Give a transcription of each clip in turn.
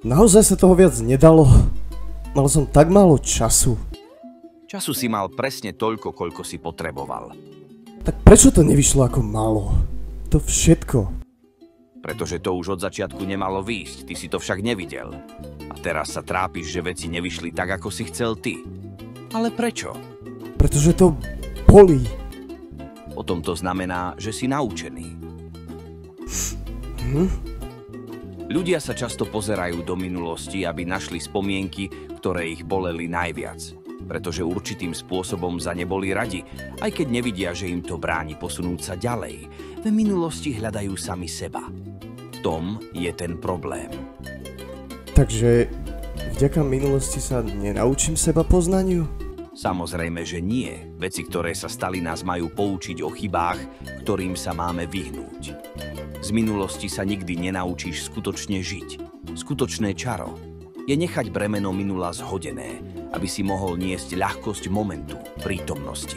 Naozaj sa toho viac nedalo. Mal som tak málo času. Času si mal presne toľko, koľko si potreboval. Tak prečo to nevyšlo ako malo? To všetko. Pretože to už od začiatku nemalo výjsť, ty si to však nevidel. A teraz sa trápiš, že veci nevyšli tak, ako si chcel ty. Ale prečo? Pretože to bolí. Potom to znamená, že si naučený. Ľudia sa často pozerajú do minulosti, aby našli spomienky, ktoré ich boleli najviac. Pretože určitým spôsobom za ne boli radi, aj keď nevidia, že im to bráni posunúť sa ďalej. V minulosti hľadajú sami seba. V tom je ten problém. Takže vďaka minulosti sa nenaučím seba poznaniu? Samozrejme, že nie. Veci, ktoré sa stali, nás majú poučiť o chybách, ktorým sa máme vyhnúť. Z minulosti sa nikdy nenaučíš skutočne žiť. Skutočné čaro je nechať bremeno minula zhodené, aby si mohol niesť ľahkosť momentu, prítomnosti.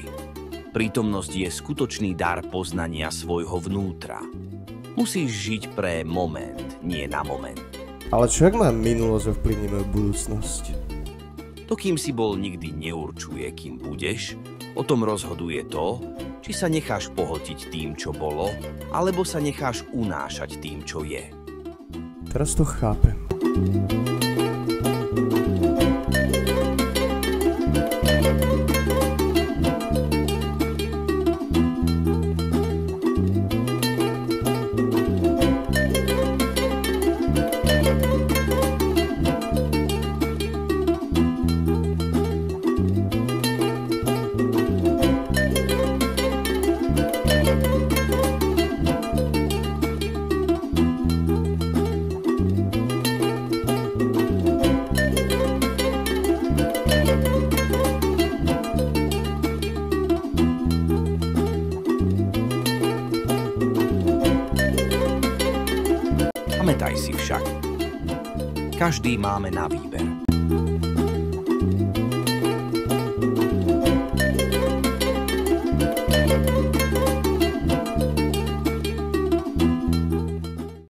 Prítomnosť je skutočný dar poznania svojho vnútra. Musíš žiť pre moment, nie na moment. Ale čo ak má minulosť ovplyvní moju budúcnosť? To, kým si bol, nikdy neurčuje, kým budeš. O tom rozhoduje to, či sa necháš pohltiť tým, čo bolo, alebo sa necháš unášať tým, čo je. Teraz to chápem. Pamätaj si však, každý máme na výber.